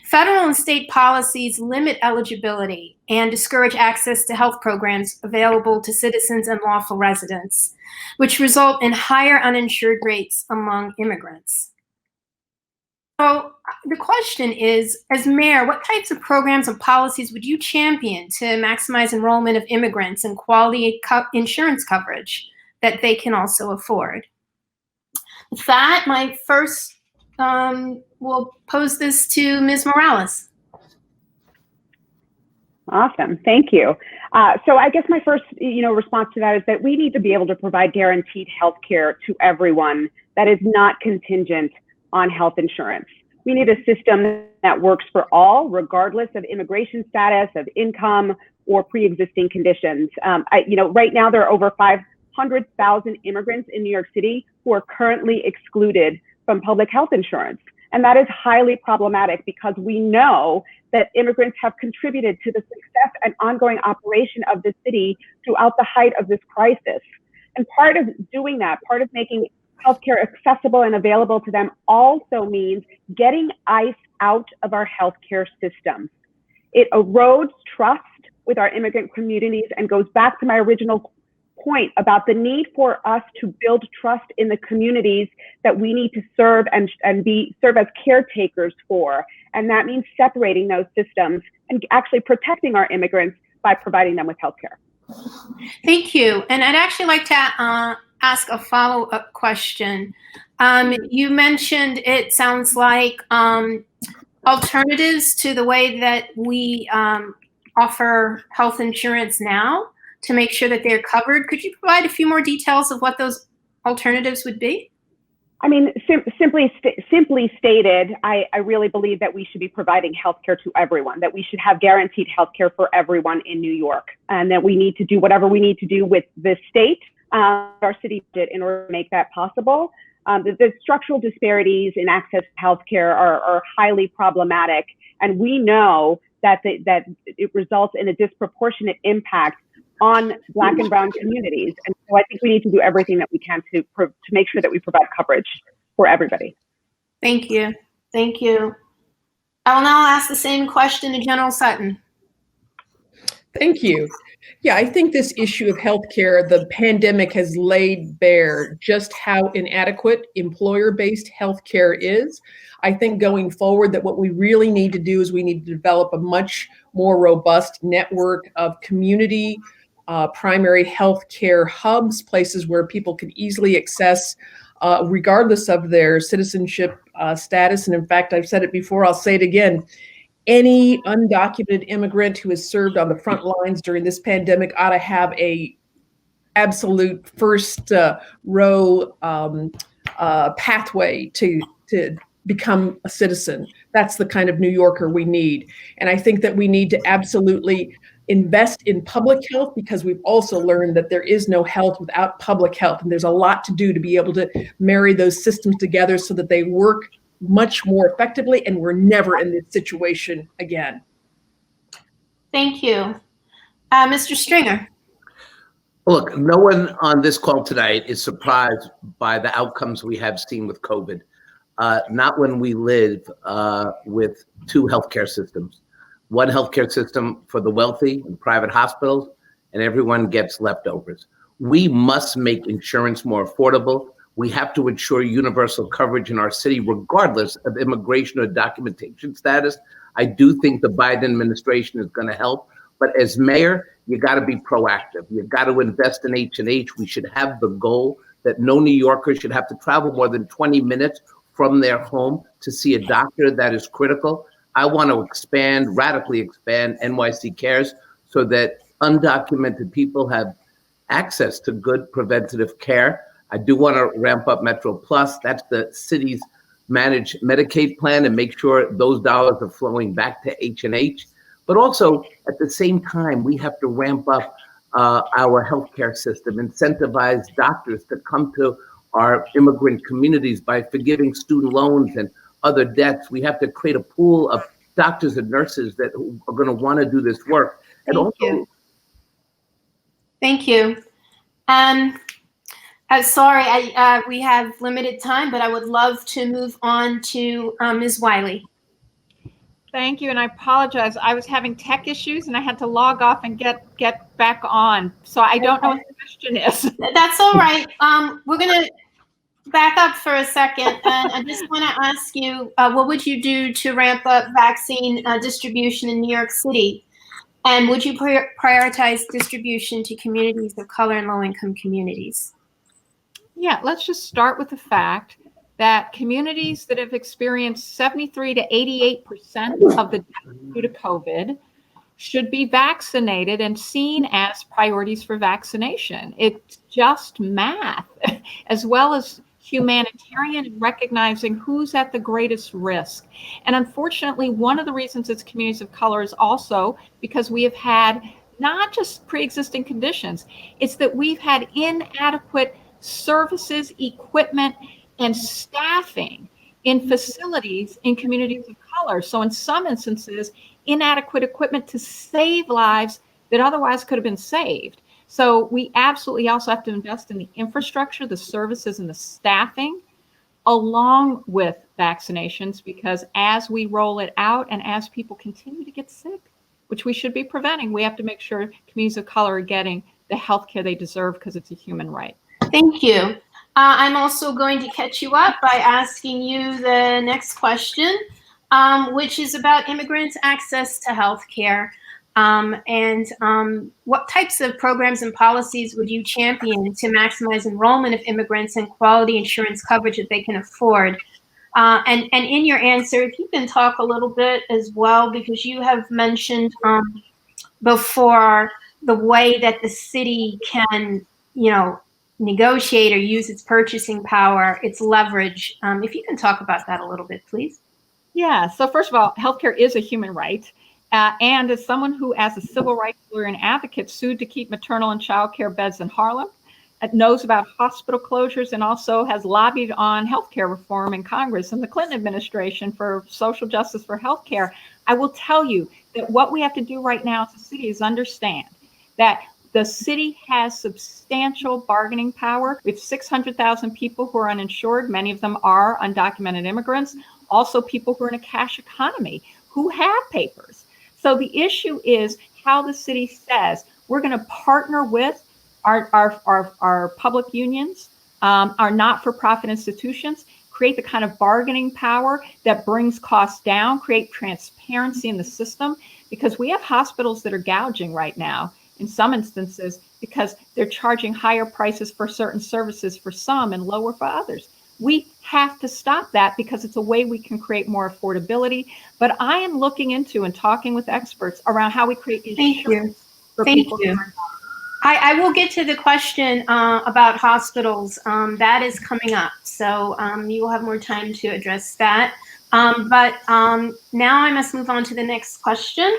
Federal and state policies limit eligibility and discourage access to health programs available to citizens and lawful residents, which result in higher uninsured rates among immigrants. So the question is, as mayor, what types of programs and policies would you champion to maximize enrollment of immigrants and quality insurance coverage that they can also afford? With that, my first, we'll pose this to Ms. Morales. Awesome, thank you. So I guess my first, response to that is that we need to be able to provide guaranteed health care to everyone that is not contingent on health insurance. We need a system that works for all, regardless of immigration status, of income, or pre-existing conditions. Right now there are over 500,000 immigrants in New York City who are currently excluded from public health insurance. And that is highly problematic because we know that immigrants have contributed to the success and ongoing operation of the city throughout the height of this crisis. And part of doing that, part of making healthcare accessible and available to them also means getting ICE out of our healthcare system. It erodes trust with our immigrant communities and goes back to my original point about the need for us to build trust in the communities that we need to serve and serve as caretakers for. And that means separating those systems and actually protecting our immigrants by providing them with healthcare. Thank you. And I'd actually like to ask a follow-up question. You mentioned it sounds like alternatives to the way that we offer health insurance now to make sure that they're covered. Could you provide a few more details of what those alternatives would be? I mean, simply stated, I really believe that we should be providing healthcare to everyone, that we should have guaranteed healthcare for everyone in New York, and that we need to do whatever we need to do with the state, our city, in order to make that possible. The structural disparities in access to healthcare are highly problematic, and we know that it results in a disproportionate impact on Black and Brown communities. And so I think we need to do everything that we can to make sure that we provide coverage for everybody. Thank you. Thank you. I will now ask the same question to General Sutton. Thank you. Yeah, I think this issue of healthcare, the pandemic has laid bare just how inadequate employer-based healthcare is. I think going forward that what we really need to do is we need to develop a much more robust network of community primary healthcare hubs, places where people can easily access regardless of their citizenship status. And in fact, I've said it before, I'll say it again. Any undocumented immigrant who has served on the front lines during this pandemic ought to have a absolute first row pathway to become a citizen. That's the kind of New Yorker we need. And I think that we need to absolutely invest in public health, because we've also learned that there is no health without public health. And there's a lot to do to be able to marry those systems together so that they work much more effectively and we're never in this situation again. Thank you. Mr. Stringer. Look, no one on this call tonight is surprised by the outcomes we have seen with COVID. Not when we live with two healthcare systems. One healthcare system for the wealthy and private hospitals, and everyone gets leftovers. We must make insurance more affordable. We have to ensure universal coverage in our city, regardless of immigration or documentation status. I do think the Biden administration is going to help, but as mayor, you got to be proactive. You got to invest in H&H. We should have the goal that no New Yorker should have to travel more than 20 minutes from their home to see a doctor. That is critical. I want to radically expand NYC Cares so that undocumented people have access to good preventative care. I do want to ramp up Metro Plus. That's the city's managed Medicaid plan, and make sure those dollars are flowing back to H&H. But also, at the same time, we have to ramp up our healthcare system, incentivize doctors to come to our immigrant communities by forgiving student loans and other debts. We have to create a pool of doctors and nurses that are going to want to do this work. And Thank you. Sorry, we have limited time, but I would love to move on to Ms. Wiley. Thank you, and I apologize. I was having tech issues, and I had to log off and get back on. So I don't know what the question is. That's all right. We're gonna back up for a second, and I just want to ask you, what would you do to ramp up vaccine distribution in New York City? And would you prioritize distribution to communities of color and low-income communities? Yeah, let's just start with the fact that communities that have experienced 73 to 88% of the deaths due to COVID should be vaccinated and seen as priorities for vaccination. It's just math, as well as humanitarian and recognizing who's at the greatest risk. And unfortunately, one of the reasons it's communities of color is also because we have had not just pre-existing conditions, it's that we've had inadequate services, equipment, and staffing in facilities in communities of color. So in some instances, inadequate equipment to save lives that otherwise could have been saved. So we absolutely also have to invest in the infrastructure, the services, and the staffing, along with vaccinations, because as we roll it out and as people continue to get sick, which we should be preventing, we have to make sure communities of color are getting the health care they deserve because it's a human right. Thank you. I'm also going to catch you up by asking you the next question, which is about immigrants' access to health care. What types of programs and policies would you champion to maximize enrollment of immigrants and quality insurance coverage that they can afford? And in your answer, if you can talk a little bit as well, because you have mentioned before the way that the city can, negotiate or use its purchasing power, its leverage. If you can talk about that a little bit, please. Yeah. So first of all, healthcare is a human right. And as someone who, as a civil rights lawyer and advocate, sued to keep maternal and child care beds in Harlem, knows about hospital closures, and also has lobbied on healthcare reform in Congress and the Clinton administration for social justice for healthcare, I will tell you that what we have to do right now as a city is understand that the city has substantial bargaining power. We have 600,000 people who are uninsured. Many of them are undocumented immigrants. Also people who are in a cash economy who have papers. So the issue is how the city says we're going to partner with our public unions, our not-for-profit institutions, create the kind of bargaining power that brings costs down, create transparency in the system, because we have hospitals that are gouging right now in some instances because they're charging higher prices for certain services for some and lower for others. We have to stop that because it's a way we can create more affordability. But I am looking into and talking with experts around how we create insurance for people. Thank you. I will get to the question about hospitals. That is coming up. So you will have more time to address that. But now I must move on to the next question.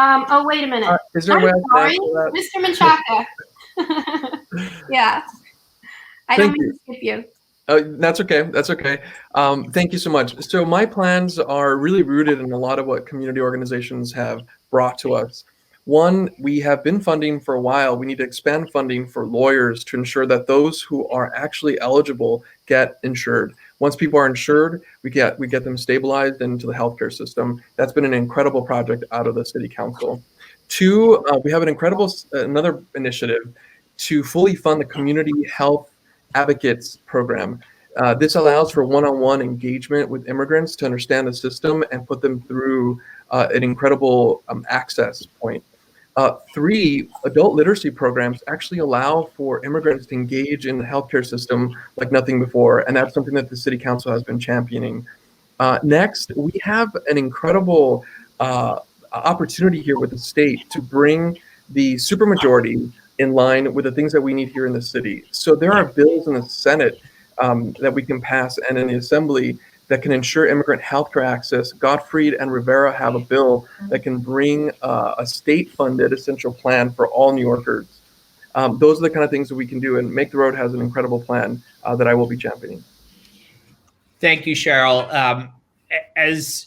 Oh, wait a minute. Is there I'm sorry, Mr. Menchaca. Yeah. I don't mean to skip you. That's okay. That's okay. Thank you so much. So my plans are really rooted in a lot of what community organizations have brought to us. One, we have been funding for a while. We need to expand funding for lawyers to ensure that those who are actually eligible get insured. Once people are insured, we get them stabilized into the healthcare system. That's been an incredible project out of the city council. Two, we have another initiative to fully fund the community health advocates program. This allows for one-on-one engagement with immigrants to understand the system and put them through an incredible access point. Three, adult literacy programs actually allow for immigrants to engage in the healthcare system like nothing before, and that's something that the city council has been championing. Next, we have an incredible opportunity here with the state to bring the supermajority in line with the things that we need here in the city. So there are bills in the Senate that we can pass and in the Assembly that can ensure immigrant healthcare access. Gottfried and Rivera have a bill that can bring a state-funded essential plan for all New Yorkers. Those are the kind of things that we can do, and Make the Road has an incredible plan that I will be championing. Thank you, Sheryl. As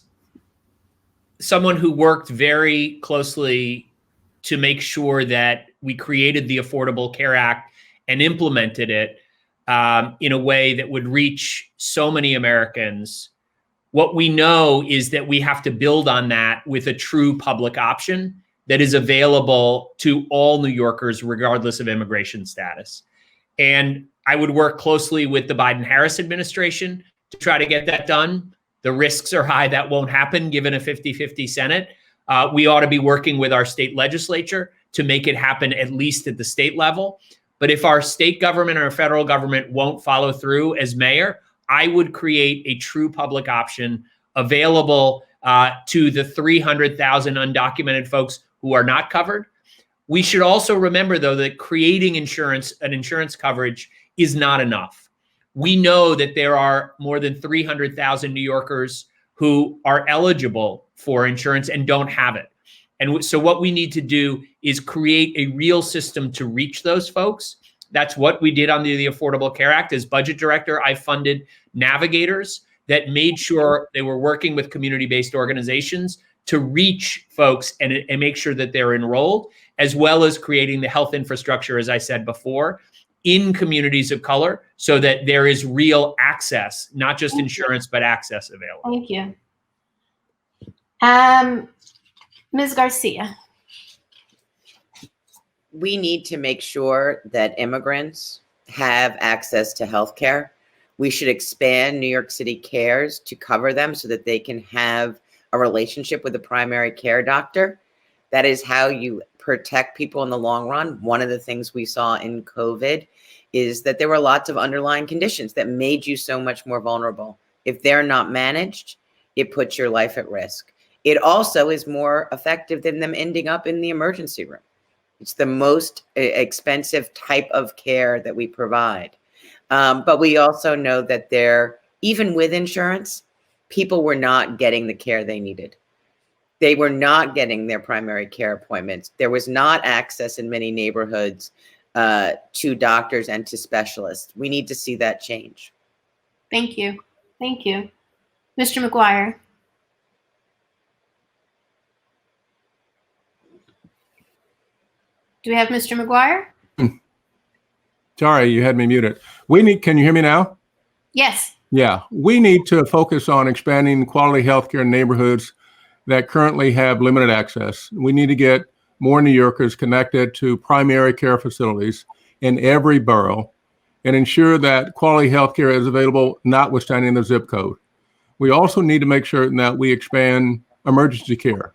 someone who worked very closely to make sure that we created the Affordable Care Act and implemented it in a way that would reach so many Americans What we know is that we have to build on that with a true public option that is available to all New Yorkers, regardless of immigration status. And I would work closely with the Biden-Harris administration to try to get that done. The risks are high that won't happen given a 50-50 Senate. We ought to be working with our state legislature to make it happen at least at the state level. But if our state government or federal government won't follow through as mayor, I would create a true public option available to the 300,000 undocumented folks who are not covered. We should also remember, though, that creating an insurance coverage is not enough. We know that there are more than 300,000 New Yorkers who are eligible for insurance and don't have it. And so what we need to do is create a real system to reach those folks. That's what we did under the Affordable Care Act. As budget director, I funded navigators that made sure they were working with community-based organizations to reach folks and make sure that they're enrolled, as well as creating the health infrastructure, as I said before, in communities of color so that there is real access, not just insurance, but access available. Thank you. Ms. Garcia. We need to make sure that immigrants have access to health care. We should expand New York City Cares to cover them so that they can have a relationship with a primary care doctor. That is how you protect people in the long run. One of the things we saw in COVID is that there were lots of underlying conditions that made you so much more vulnerable. If they're not managed, it puts your life at risk. It also is more effective than them ending up in the emergency room. It's the most expensive type of care that we provide. But we also know that even with insurance, people were not getting the care they needed. They were not getting their primary care appointments. There was not access in many neighborhoods to doctors and to specialists. We need to see that change. Thank you. Thank you. Mr. McGuire. Do we have Mr. McGuire? Sorry, you had me muted. Can you hear me now? Yes. Yeah, we need to focus on expanding quality healthcare in neighborhoods that currently have limited access. We need to get more New Yorkers connected to primary care facilities in every borough and ensure that quality healthcare is available notwithstanding the zip code. We also need to make sure that we expand emergency care.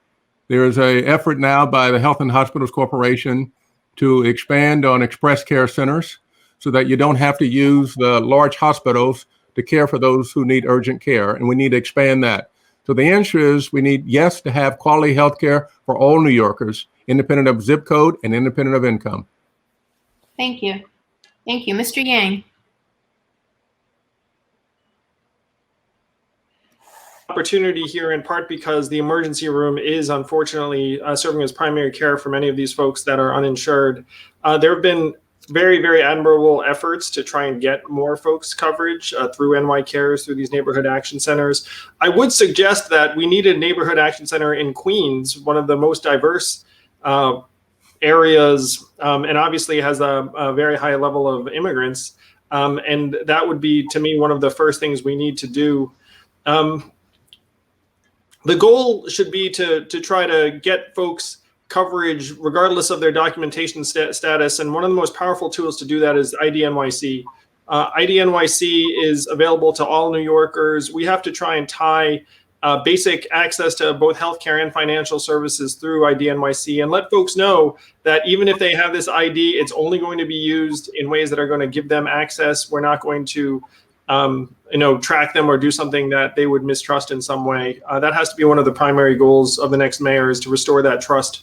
There is an effort now by the Health and Hospitals Corporation to expand on express care centers so that you don't have to use the large hospitals to care for those who need urgent care, and we need to expand that. So the answer is we need, yes, to have quality health care for all New Yorkers, independent of zip code and independent of income. Thank you. Thank you. Mr. Yang. Opportunity here in part because the emergency room is unfortunately serving as primary care for many of these folks that are uninsured. There have been very, very admirable efforts to try and get more folks coverage through NY Cares, through these neighborhood action centers. I would suggest that we need a neighborhood action center in Queens, one of the most diverse areas, and obviously has a very high level of immigrants. And that would be, to me, one of the first things we need to do. The goal should be to try to get folks coverage regardless of their documentation status. And one of the most powerful tools to do that is IDNYC. IDNYC is available to all New Yorkers. We have to try and tie basic access to both healthcare and financial services through IDNYC and let folks know that even if they have this ID, it's only going to be used in ways that are going to give them access. We're not going to track them or do something that they would mistrust in some way. That has to be one of the primary goals of the next mayor, is to restore that trust